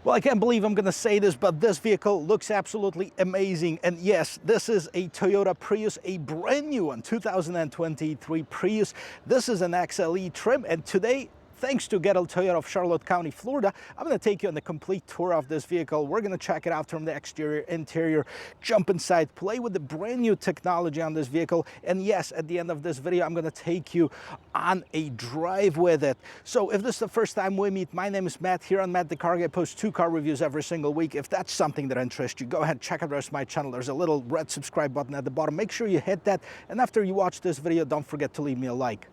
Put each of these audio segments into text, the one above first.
Well, I can't believe I'm going to say this, but this vehicle looks absolutely amazing. And yes, this is a Toyota Prius, a brand new one, 2023 Prius. This is an XLE trim, and today, thanks to Gettle Toyota of Charlotte County, Florida, I'm going to take you on a complete tour of this vehicle. We're going to check it out from the exterior, interior, jump inside, play with the brand new technology on this vehicle. And yes, at the end of this video, I'm going to take you on a drive with it. So if this is the first time we meet, my name is Matt. Here on Matt the Carguy, I post 2 car reviews every single week. If that's something that interests you, go ahead, check out the rest of my channel. There's a little red subscribe button at the bottom. Make sure you hit that. And after you watch this video, don't forget to leave me a like.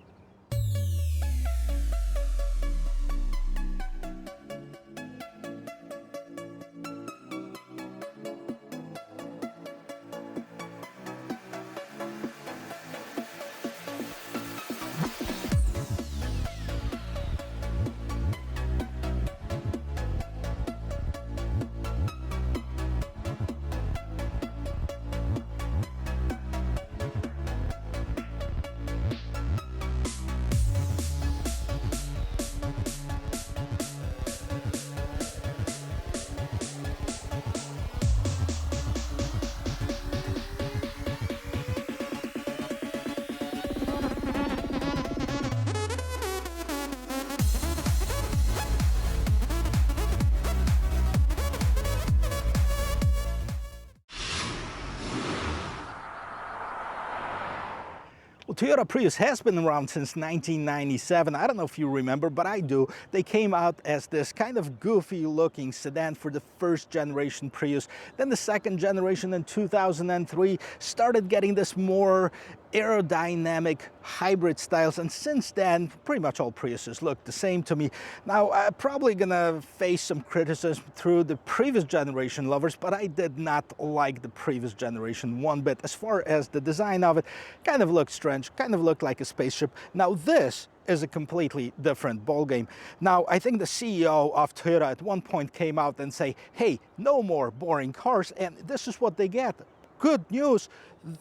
Well, Toyota Prius has been around since 1997. I don't know if you remember, but I do. They came out as this kind of goofy looking sedan for the first generation Prius. Then the second generation in 2003 started getting this more aerodynamic hybrid styles, and since then pretty much all Priuses look the same to me. Now I'm probably gonna face some criticism through the previous generation lovers, but I did not like the previous generation one bit. As far as the design of it, kind of looked strange, kind of looked like a spaceship. Now this is a completely different ballgame. Now, I think the CEO of Toyota at one point came out and say, hey, no more boring cars, and this is what they get. Good news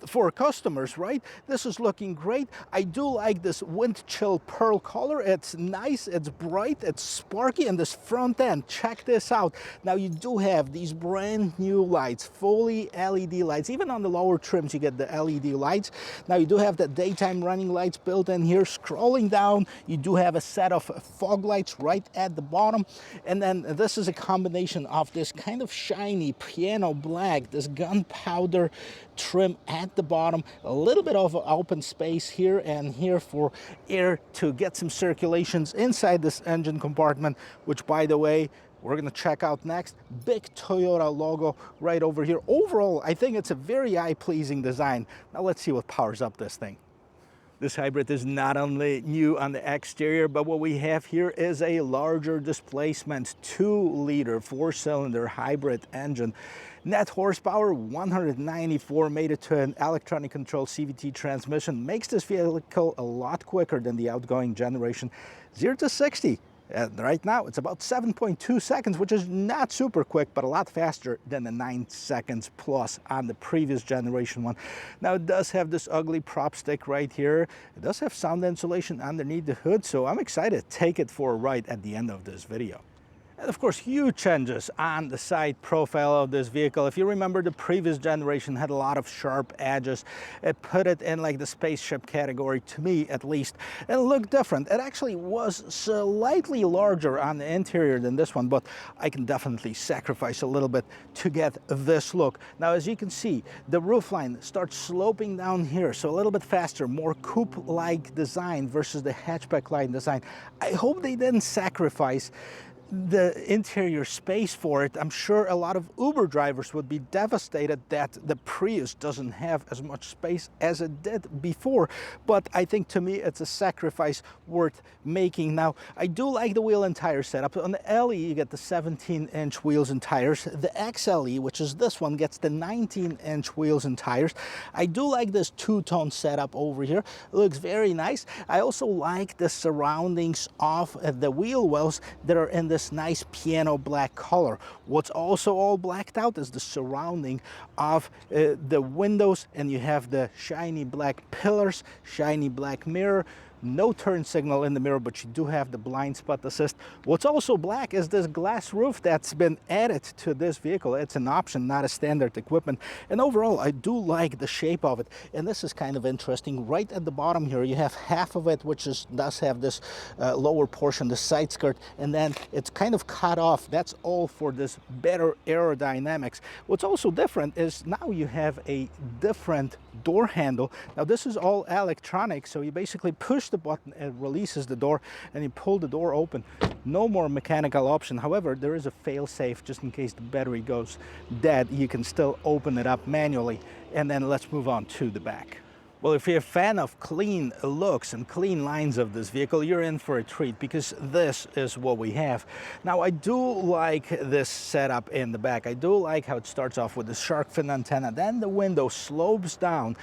for customers, right? This is looking great. I do like this wind chill pearl color. It's nice, it's bright, it's sparky, and this front end, check this out. Now you do have these brand new lights, fully LED lights. Even on the lower trims you get the LED lights. Now you do have the daytime running lights built in here. Scrolling down, you do have a set of fog lights right at the bottom. And then this is a combination of this kind of shiny piano black, this gunpowder trim at the bottom, a little bit of open space here and here for air to get some circulations inside this engine compartment, which, by the way, we're going to check out next. Big Toyota logo right over here. Overall, I think it's a very eye-pleasing design. Now let's see what powers up this thing. This hybrid is not only new on the exterior, but what we have here is a larger displacement 2-liter 4-cylinder hybrid engine. Net horsepower 194, made it to an electronic control CVT transmission. Makes this vehicle a lot quicker than the outgoing generation. 0 to 60. Right now it's about 7.2 seconds, which is not super quick, but a lot faster than the 9 seconds plus on the previous generation one. Now it does have this ugly prop stick right here. It does have sound insulation underneath the hood, so I'm excited to take it for a ride at the end of this video. And of course, huge changes on the side profile of this vehicle. If you remember, the previous generation had a lot of sharp edges. It put it in like the spaceship category, to me at least. It looked different. It actually was slightly larger on the interior than this one, but I can definitely sacrifice a little bit to get this look. Now, as you can see, the roofline starts sloping down here, so a little bit faster, more coupe-like design versus the hatchback-like design. I hope they didn't sacrifice the interior space for it. I'm sure a lot of Uber drivers would be devastated that the Prius doesn't have as much space as it did before, but I think to me it's a sacrifice worth making. Now, I do like the wheel and tire setup. On the LE you get the 17-inch wheels and tires. The XLE, which is this one, gets the 19-inch wheels and tires. I do like this two-tone setup over here. It looks very nice. I also like the surroundings of the wheel wells that are in this nice piano black color. What's also all blacked out is the surrounding of the windows, and you have the shiny black pillars, shiny black mirror, No turn signal in the mirror, but you do have the blind spot assist. What's also black is this glass roof that's been added to this vehicle. It's an option, not a standard equipment. And overall, I do like the shape of it. And this is kind of interesting. Right at the bottom here, you have half of it, which does have this lower portion, the side skirt, and then it's kind of cut off. That's all for this better aerodynamics. What's also different is now you have a different door handle. Now this is all electronic, so you basically push the button, it releases the door, and you pull the door open. No more mechanical option. However, there is a fail-safe just in case the battery goes dead. You can still open it up manually. And then let's move on to the back. Well, if you're a fan of clean looks and clean lines of this vehicle, you're in for a treat, because this is what we have. Now, I do like this setup in the back. I do like how it starts off with the shark fin antenna, then the window slopes down,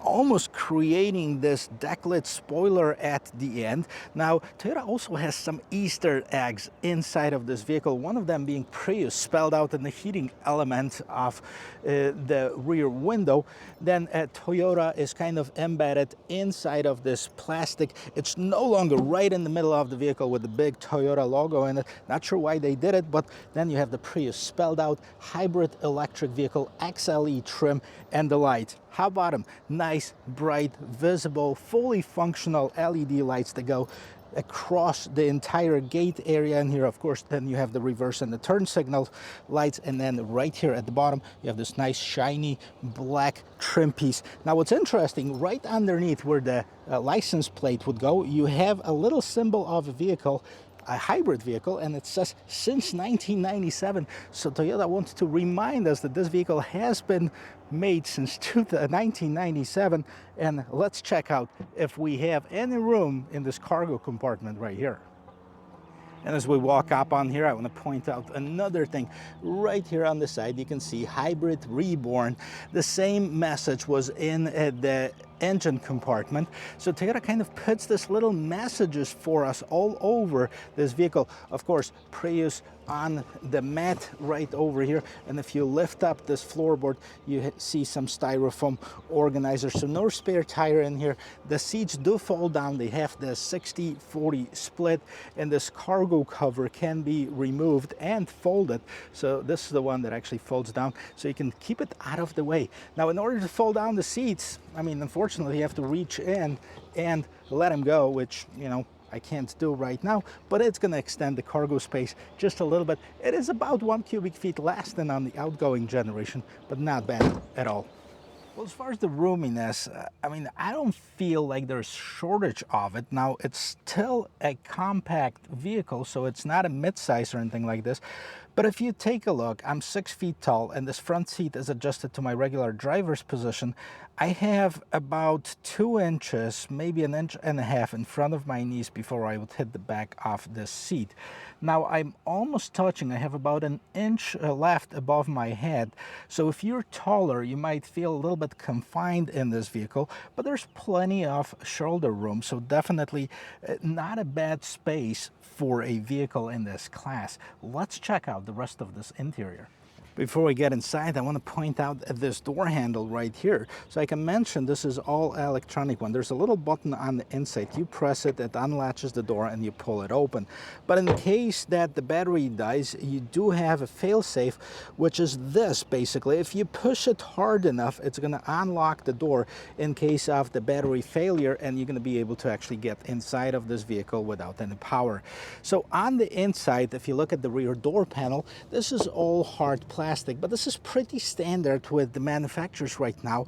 almost creating this decklit spoiler at the end. Now, Toyota also has some Easter eggs inside of this vehicle, one of them being Prius, spelled out in the heating element of the rear window. Then Toyota is kind of embedded inside of this plastic. It's no longer right in the middle of the vehicle with the big Toyota logo in it. Not sure why they did it, but then you have the Prius spelled out, hybrid electric vehicle, XLE trim, and the lights. How about them? Nice, bright, visible, fully functional LED lights that go across the entire gate area. And here, of course, then you have the reverse and the turn signal lights. And then right here at the bottom, you have this nice shiny black trim piece. Now, what's interesting, right underneath where the license plate would go, you have a little symbol of a vehicle, a hybrid vehicle, and it says since 1997. So Toyota wants to remind us that this vehicle has been made since 1997. And let's check out if we have any room in this cargo compartment right here. And as we walk up on here, I want to point out another thing. Right here on the side, you can see Hybrid Reborn. The same message was in the engine compartment. So Toyota kind of puts this little messages for us all over this vehicle. Of course, Prius on the mat right over here. And if you lift up this floorboard, you see some styrofoam organizers. So no spare tire in here. The seats do fold down. They have the 60-40 split, and this cargo cover can be removed and folded. So this is the one that actually folds down, so you can keep it out of the way. Now, in order to fold down the seats, I mean, unfortunately, you have to reach in and let them go, which, you know, I can't do right now, but it's going to extend the cargo space just a little bit. It is about 1 cubic feet less than on the outgoing generation, but not bad at all. Well, as far as the roominess, I mean, I don't feel like there's shortage of it. Now, it's still a compact vehicle, so it's not a midsize or anything like this. But if you take a look, I'm 6 feet tall, and this front seat is adjusted to my regular driver's position. I have about 2 inches, maybe 1.5 inches in front of my knees before I would hit the back of this seat. Now, I'm almost touching. I have about 1 inch left above my head. So if you're taller, you might feel a little bit confined in this vehicle, but there's plenty of shoulder room. So definitely not a bad space for a vehicle in this class. Let's check out the rest of this interior. Before we get inside, I want to point out this door handle right here. So I can mention this is all electronic one. There's a little button on the inside. You press it, it unlatches the door, and you pull it open. But in case that the battery dies, you do have a fail-safe, which is this basically. If you push it hard enough, it's going to unlock the door in case of the battery failure, and you're going to be able to actually get inside of this vehicle without any power. So on the inside, if you look at the rear door panel, this is all hard plastic. But this is pretty standard with the manufacturers right now.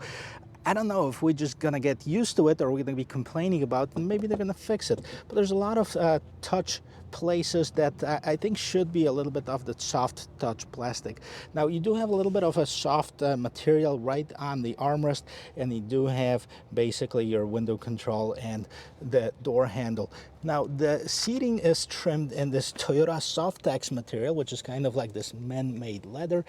I don't know if we're just gonna get used to it or we're gonna be complaining about it, and maybe they're gonna fix it. But there's a lot of touch places that I think should be a little bit of the soft touch plastic. Now, you do have a little bit of a soft material right on the armrest, and you do have basically your window control and the door handle. Now, the seating is trimmed in this Toyota Softex material, which is kind of like this man-made leather.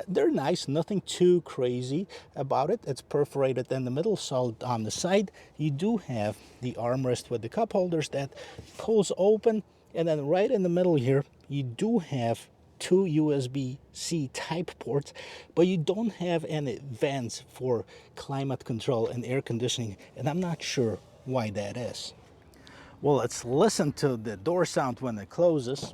They're nice, nothing too crazy about it. It's perforated in the middle, so on the side, you do have the armrest with the cup holders that pulls open. And then right in the middle here, you do have 2 USB-C type ports, but you don't have any vents for climate control and air conditioning, and I'm not sure why that is. Well, let's listen to the door sound when it closes.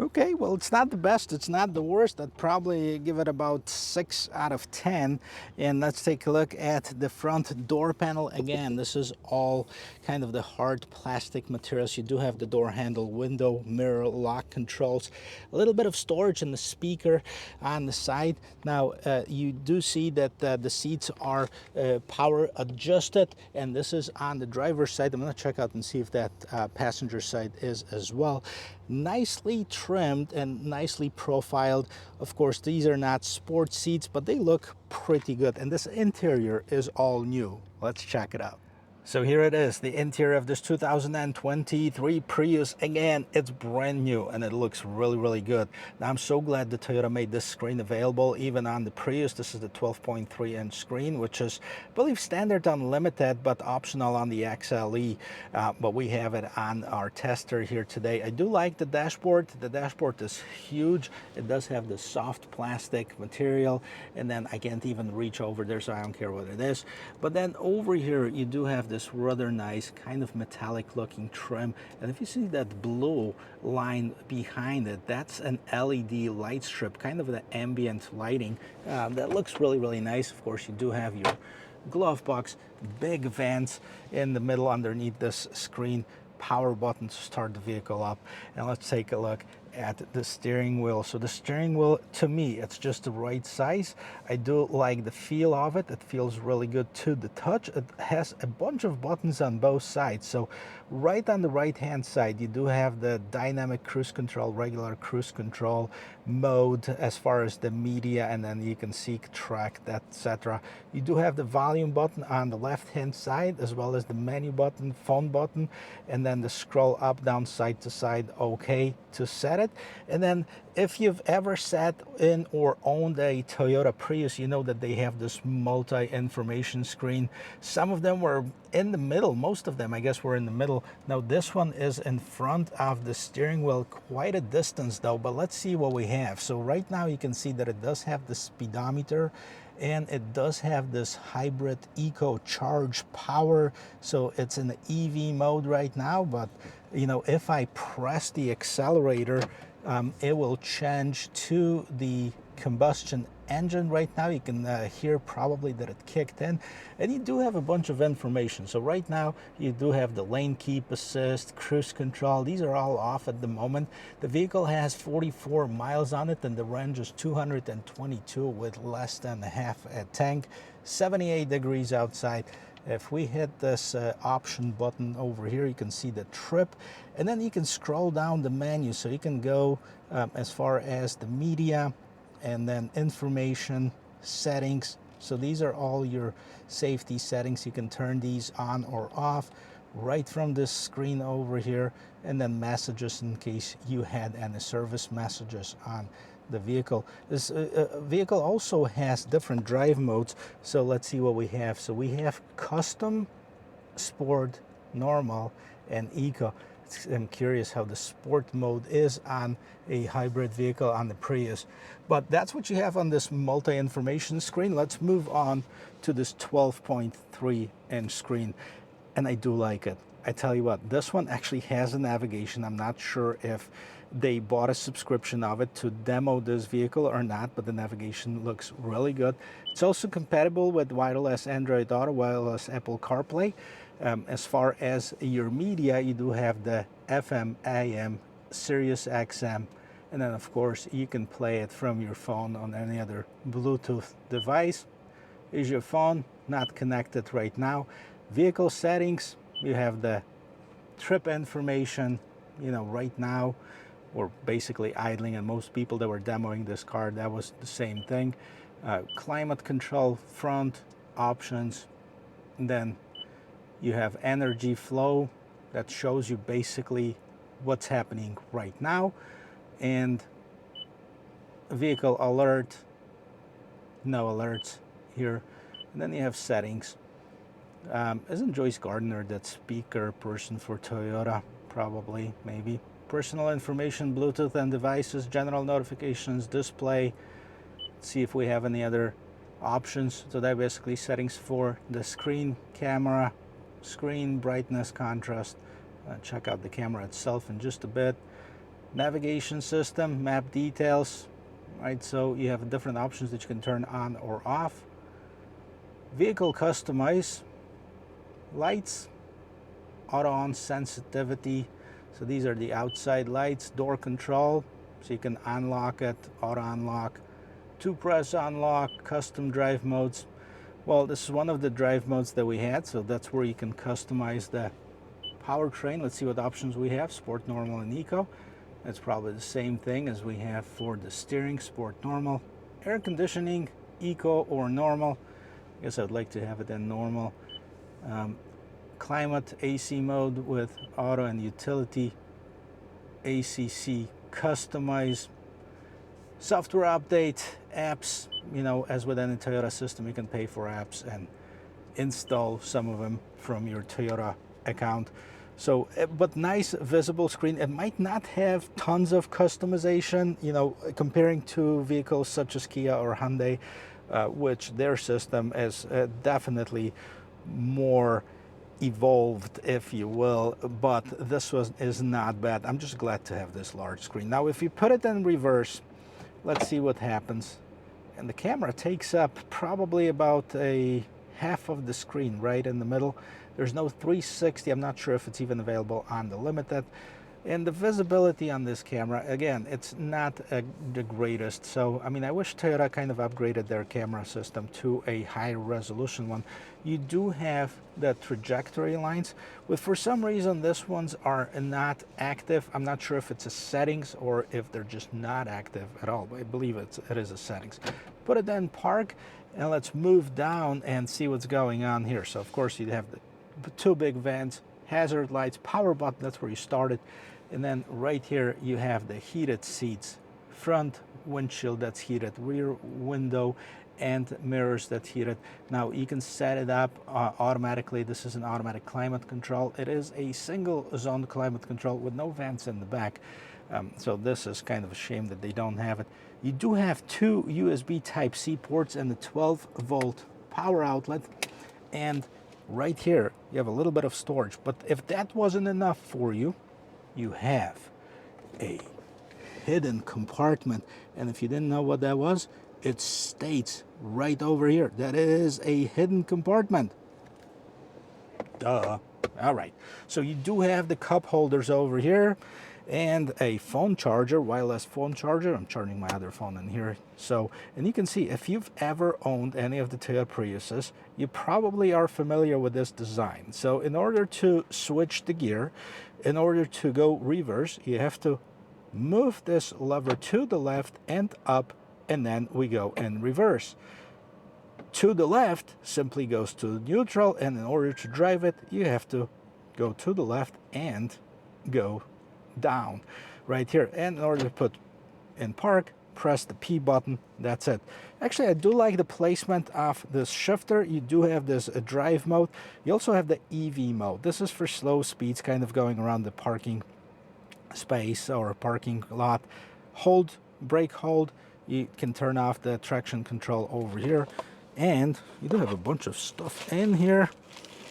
Okay, well, it's not the best, it's not the worst. I'd probably give it about 6 out of 10. And let's take a look at the front door panel. Again, this is all kind of the hard plastic materials. You do have the door handle, window, mirror, lock controls, a little bit of storage in the speaker on the side. Now, you do see that the seats are power adjusted, and this is on the driver's side. I'm gonna check out and see if that passenger side is as well. Nicely trimmed and nicely profiled. Of course, these are not sport seats, but they look pretty good. And this interior is all new. Let's check it out. So here it is, the interior of this 2023 Prius. Again, it's brand new and it looks really, really good. Now, I'm so glad that Toyota made this screen available even on the Prius. This is the 12.3-inch screen, which is, I believe, standard unlimited, but optional on the XLE. But we have it on our tester here today. I do like the dashboard. The dashboard is huge. It does have the soft plastic material, and then I can't even reach over there, so I don't care what it is. But then over here, you do have this rather nice kind of metallic looking trim, and if you see that blue line behind it, that's an LED light strip, kind of the ambient lighting. That looks really, really nice. Of course, you do have your glove box, big vents in the middle underneath this screen, power button to start the vehicle up. And let's take a look at the steering wheel. So the steering wheel, to me, it's just the right size. I do like the feel of it. It feels really good to the touch. It has a bunch of buttons on both sides. So right on the right hand side, you do have the dynamic cruise control, regular cruise control mode as far as the media, and then you can seek, track, etc. You do have the volume button on the left hand side, as well as the menu button, phone button, and then the scroll up, down, side to side, okay to set it. And then if you've ever sat in or owned a Toyota Prius, you know that they have this multi-information screen. Some of them were in the middle, most of them I guess were in the middle. Now this one is in front of the steering wheel, quite a distance though, but let's see what we have. So right now you can see that it does have the speedometer, and it does have this hybrid eco charge power. So it's in the EV mode right now, but you know, if I press the accelerator, it will change to the combustion engine. Right now you can hear probably that it kicked in, and you do have a bunch of information. So right now you do have the lane keep assist, cruise control. These are all off at the moment. The vehicle has 44 miles on it, and the range is 222 with less than half a tank. 78 degrees outside. If we hit this option button over here, you can see the trip, and then you can scroll down the menu, so you can go as far as the media, and then information, settings. So these are all your safety settings. You can turn these on or off right from this screen over here, and then messages in case you had any service messages on the vehicle. This vehicle also has different drive modes, so let's see what we have. So we have custom, sport, normal, and eco. I'm curious how the sport mode is on a hybrid vehicle on the Prius, but that's what you have on this multi-information screen. Let's move on to this 12.3-inch screen, and I do like it. I tell you what, this one actually has a navigation. I'm not sure if they bought a subscription of it to demo this vehicle or not, but the navigation looks really good. It's also compatible with wireless Android Auto, wireless Apple CarPlay. As far as your media, you do have the FM, AM, Sirius XM, and then of course you can play it from your phone on any other Bluetooth device. Is your phone not connected right now? Vehicle settings, you have the trip information, you know, right now we're basically idling, and most people that were demoing this car, that was the same thing. Climate control, front options, and then you have energy flow that shows you basically what's happening right now, and vehicle alert, no alerts here. And then you have settings. Isn't Joyce Gardner that speaker person for Toyota? Probably, maybe. Personal information, Bluetooth and devices, general notifications, display. Let's see if we have any other options. So that basically settings for the screen, camera, screen brightness, contrast. Check out the camera itself in just a bit. Navigation system, map details, right? So you have different options that you can turn on or off. Vehicle customize, lights, auto on sensitivity. So these are the outside lights. Door control, so you can unlock it, auto unlock. 2-press unlock, custom drive modes. Well, this is one of the drive modes that we had, so that's where you can customize the powertrain. Let's see what options we have. Sport, normal, and eco. That's probably the same thing as we have for the steering, sport, normal. Air conditioning, eco or normal. I guess I'd like to have it in normal. Climate, AC mode with auto and utility. ACC, customize. Software update, apps, you know, as with any Toyota system, you can pay for apps and install some of them from your Toyota account. So, but nice visible screen. It might not have tons of customization, you know, comparing to vehicles such as Kia or Hyundai, which their system is definitely more evolved, if you will, but this is not bad. I'm just glad to have this large screen. Now, if you put it in reverse, let's see what happens. And the camera takes up probably about a half of the screen right in the middle. There's no 360. I'm not sure if it's even available on the Limited. And the visibility on this camera, again, it's not the greatest. So, I mean, I wish Toyota kind of upgraded their camera system to a high resolution one. You do have the trajectory lines, but for some reason, these ones are not active. I'm not sure if it's a settings or if they're just not active at all, but I believe it is a settings. Put it in park, and let's move down and see what's going on here. So, of course, you have the 2 big vents, hazard lights, power button, that's where you started. And then right here you have the heated seats, front windshield that's heated, rear window and mirrors that's heated. Now you can set it up automatically. This is an automatic climate control. It is a single zone climate control with no vents in the back. So this is kind of a shame that they don't have it. You do have 2 USB Type-C ports and the 12-volt power outlet. And right here you have a little bit of storage. But if that wasn't enough for you, you have a hidden compartment, and if you didn't know what that was, it states right over here that it is a hidden compartment. Duh. All right, so you do have the cup holders over here and a phone charger, wireless phone charger. I'm charging my other phone in here. So, and you can see if you've ever owned any of the Toyota Priuses, you probably are familiar with this design. So in order to switch the gear, in order to go reverse, you have to move this lever to the left and up, and then we go in reverse. To the left simply goes to neutral, and in order to drive it, you have to go to the left and go down right here. And in order to put in park, press the P button. That's it. Actually, I do like the placement of this shifter. You do have this drive mode. You also have the EV mode. This is for slow speeds, kind of going around the parking space or parking lot. Hold, brake hold. You can turn off the traction control over here. And you do have a bunch of stuff in here.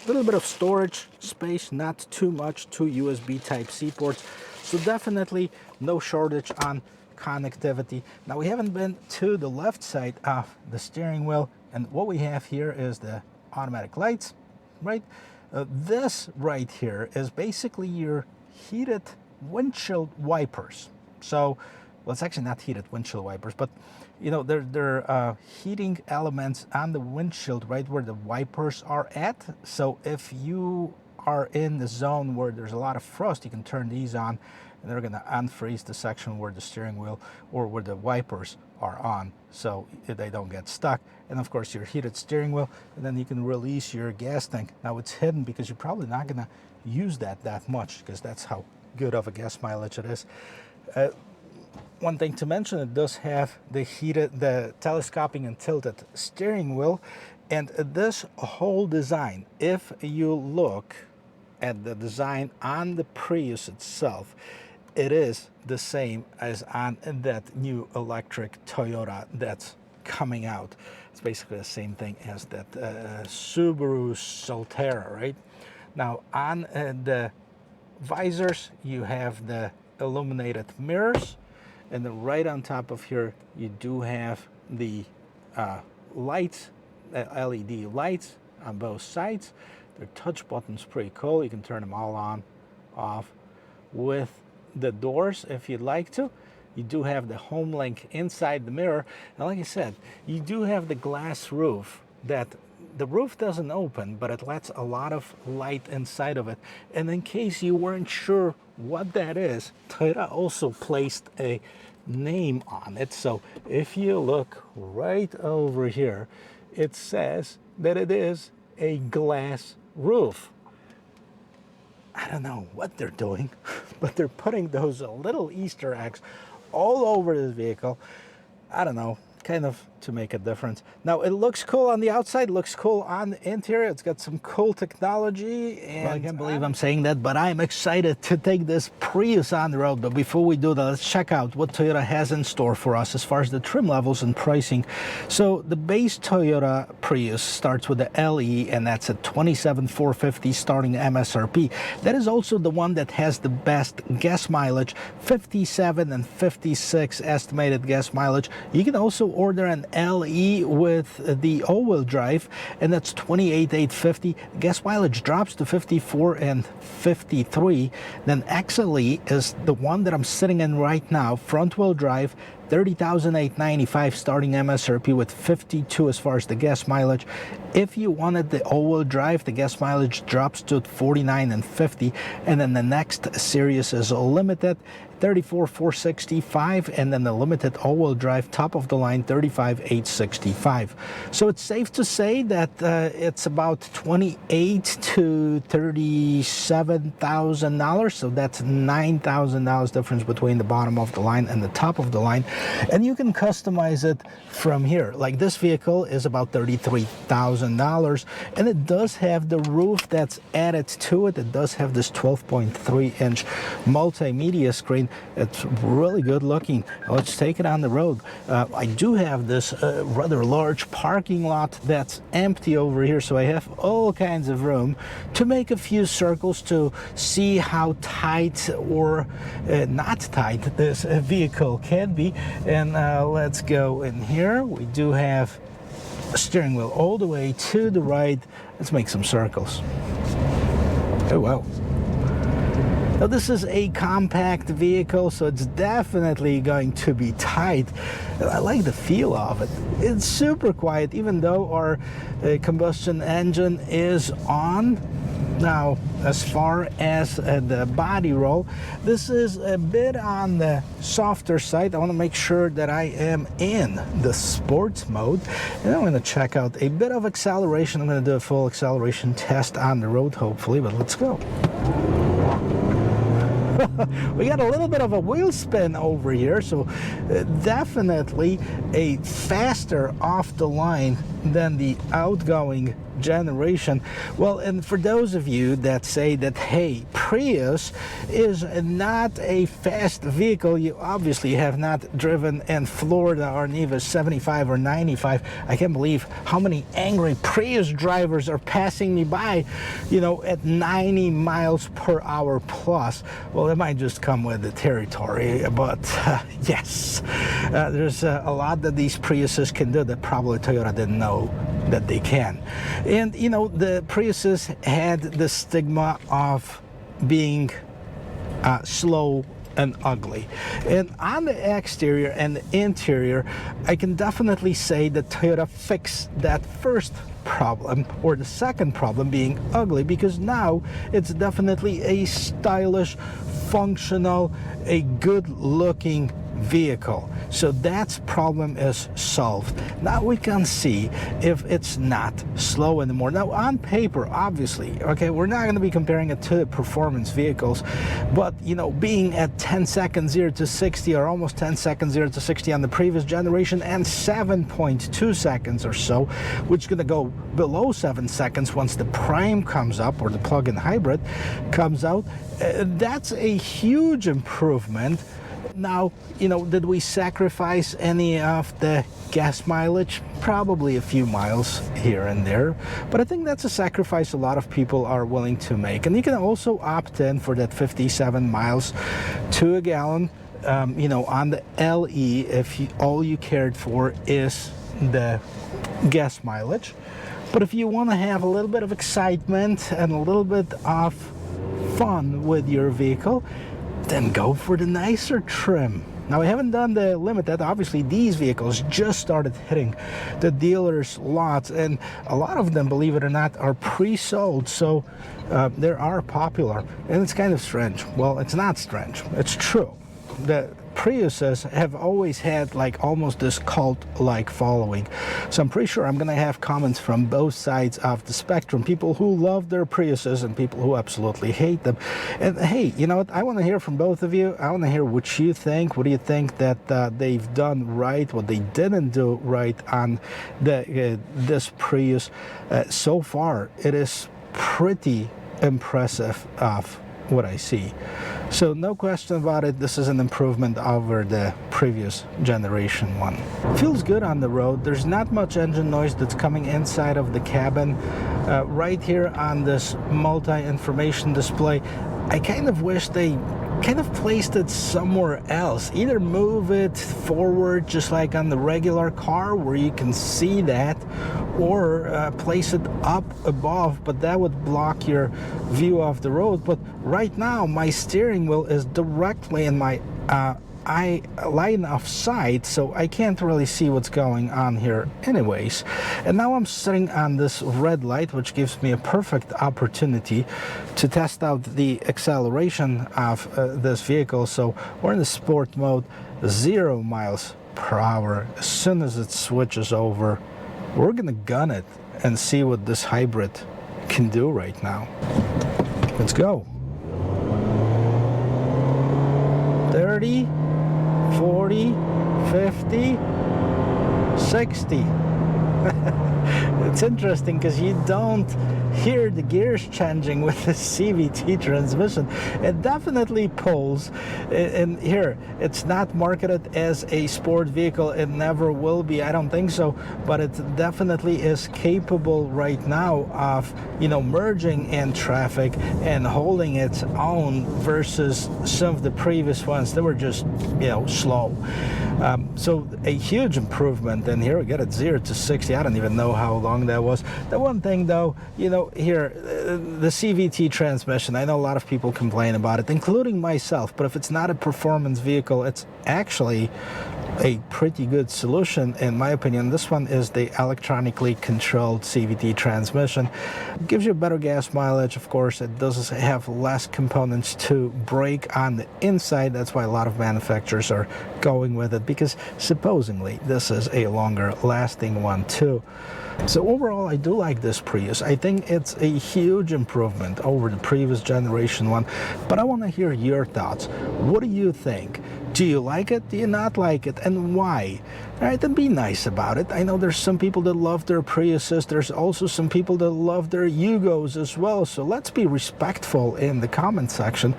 A little bit of storage space, not too much. 2 USB Type-C ports. So definitely no shortage on connectivity. Now we haven't been to the left side of the steering wheel, and what we have here is the automatic lights, right? This right here is basically your heated windshield wipers. So, well, it's actually not heated windshield wipers, but you know, they're heating elements on the windshield right where the wipers are at. So if you are in the zone where there's a lot of frost, you can turn these on, and they're going to unfreeze the section where the steering wheel or where the wipers are on, so they don't get stuck. And of course your heated steering wheel, and then you can release your gas tank. Now it's hidden because you're probably not going to use that much, because that's how good of a gas mileage it is. One thing to mention, it does have the telescoping and tilted steering wheel, and this whole design, if you look at the design on the Prius itself, it is the same as on that new electric Toyota that's coming out. It's basically the same thing as that Subaru Solterra, right? Now on the visors, you have the illuminated mirrors, and then right on top of here, you do have the lights, LED lights on both sides. Their touch buttons pretty cool. You can turn them all on, off. With the doors, if you'd like to, you do have the home link inside the mirror. And like I said, you do have the glass roof that the roof doesn't open, but it lets a lot of light inside of it. And in case you weren't sure what that is, Toyota also placed a name on it. So if you look right over here, it says that it is a glass roof. I don't know what they're doing, but they're putting those little Easter eggs all over this vehicle. I don't know, kind of to make a difference. Now, it looks cool on the outside, looks cool on the interior. It's got some cool technology, and well, I can't believe I'm saying that, but I'm excited to take this Prius on the road. But before we do that, let's check out what Toyota has in store for us as far as the trim levels and pricing. So the base Toyota Prius starts with the LE, and that's at $27,450 starting MSRP. That is also the one that has the best gas mileage, 57 and 56 estimated gas mileage. You can also order an LE with the all-wheel drive, and that's $28,850. Gas mileage drops to 54 and 53. Then XLE is the one that I'm sitting in right now, front-wheel drive, $30,895 starting MSRP with 52 as far as the gas mileage. If you wanted the all-wheel drive, the gas mileage drops to 49 and 50. And then the next series is a limited, $34,465, and then the limited all-wheel drive top of the line, $35,865. So it's safe to say that it's about $28,000 to $37,000. So that's $9,000 difference between the bottom of the line and the top of the line. And you can customize it from here. Like this vehicle is about $33,000, and it does have the roof that's added to it. It does have this 12.3-inch multimedia screen. It's really good looking. Let's take it on the road. I do have this rather large parking lot that's empty over here, so I have all kinds of room to make a few circles to see how tight or not tight this vehicle can be. And let's go in here. We do have a steering wheel all the way to the right. Let's make some circles. Oh, wow. Now, this is a compact vehicle, so it's definitely going to be tight. I like the feel of it. It's super quiet, even though our combustion engine is on. Now, as far as the body roll, this is a bit on the softer side. I want to make sure that I am in the sports mode. And I'm going to check out a bit of acceleration. I'm going to do a full acceleration test on the road, hopefully, but let's go. We got a little bit of a wheel spin over here, so definitely a faster off the line than the outgoing generation. Well, and for those of you that say that, hey, Prius is not a fast vehicle, you obviously have not driven in Florida or Neva's 75 or 95. I can't believe how many angry Prius drivers are passing me by, you know, at 90 miles per hour plus. Well, that might just come with the territory, but yes, there's a lot that these Priuses can do that probably Toyota didn't know that they can. And you know, the Priuses had the stigma of being slow and ugly. And on the exterior and the interior, I can definitely say that Toyota fixed that first problem, or the second problem being ugly, because now it's definitely a stylish, functional, a good looking vehicle. So that problem is solved. Now we can see if it's not slow anymore. Now on paper, obviously, okay, we're not going to be comparing it to the performance vehicles, but you know, being at 10 seconds 0 to 60, or almost 10 seconds 0 to 60 on the previous generation, and 7.2 seconds or so, which is going to go below 7 seconds once the Prime comes up, or the plug-in hybrid comes out, that's a huge improvement. Now, you know, did we sacrifice any of the gas mileage? Probably a few miles here and there, but I think that's a sacrifice a lot of people are willing to make. And you can also opt in for that 57 miles to a gallon, you know, on the LE if all you cared for is the gas mileage. But if you want to have a little bit of excitement and a little bit of fun with your vehicle, then go for the nicer trim. Now, I haven't done the limited. Obviously, these vehicles just started hitting the dealers' lots, and a lot of them, believe it or not, are pre-sold, so they are popular. And it's kind of strange. Well, it's not strange. It's true. The Priuses have always had like almost this cult-like following. So I'm pretty sure I'm gonna have comments from both sides of the spectrum. People who love their Priuses and people who absolutely hate them. And hey, you know what? I want to hear from both of you. I want to hear what you think. What do you think that they've done right? What they didn't do right on the this Prius? So far, it is pretty impressive of what I see. So no question about it, this is an improvement over the previous generation one. Feels good on the road. There's not much engine noise that's coming inside of the cabin. Right here on this multi-information display, I kind of wish they kind of placed it somewhere else. Either move it forward just like on the regular car where you can see that, or place it up above, but that would block your view of the road. But right now my steering wheel is directly in my line of sight, so I can't really see what's going on here anyways. And now I'm sitting on this red light, which gives me a perfect opportunity to test out the acceleration of this vehicle. So we're in the sport mode, 0 miles per hour. As soon as it switches over, we're gonna gun it and see what this hybrid can do right now. Let's go. 30, 40, 50, 60. It's interesting because you don't hear the gears changing with the CVT transmission. It definitely pulls. And here, it's not marketed as a sport vehicle. It never will be, I don't think so, but it definitely is capable right now of, you know, merging in traffic and holding its own versus some of the previous ones that were just, you know, slow. So a huge improvement. And here we get it 0 to 60. I don't even know how long that was. The one thing though, you know, here, the CVT transmission, I know a lot of people complain about it, including myself, but if it's not a performance vehicle, it's actually a pretty good solution in my opinion. This one is the electronically controlled CVT transmission. It gives you better gas mileage, of course. It does have less components to break on the inside. That's why a lot of manufacturers are going with it, because supposedly this is a longer lasting one too. So overall, I do like this Prius. I think it's a huge improvement over the previous generation one, but I want to hear your thoughts. What do you think? Do you like it? Do you not like it? And why? All right, then be nice about it. I know there's some people that love their Priuses. There's also some people that love their Yugos as well. So let's be respectful in the comment section,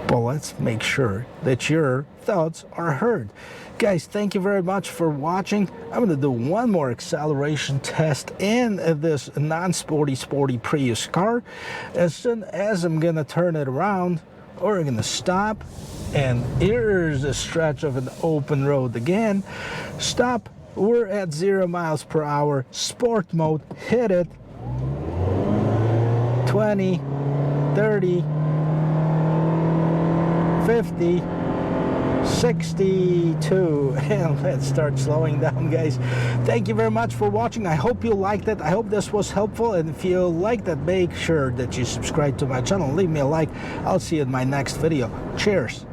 but let's make sure that your thoughts are heard. Guys, thank you very much for watching. I'm going to do one more acceleration test in this non-sporty, sporty Prius car. As soon as I'm going to turn it around, we're going to stop. And here's a stretch of an open road again. Stop. We're at 0 miles per hour. Sport mode. Hit it. 20, 30, 50, 62, and let's start slowing down, guys. Thank you very much for watching. I hope you liked it. I hope this was helpful, and if you liked it, make sure that you subscribe to my channel, leave me a like. I'll see you in my next video. Cheers.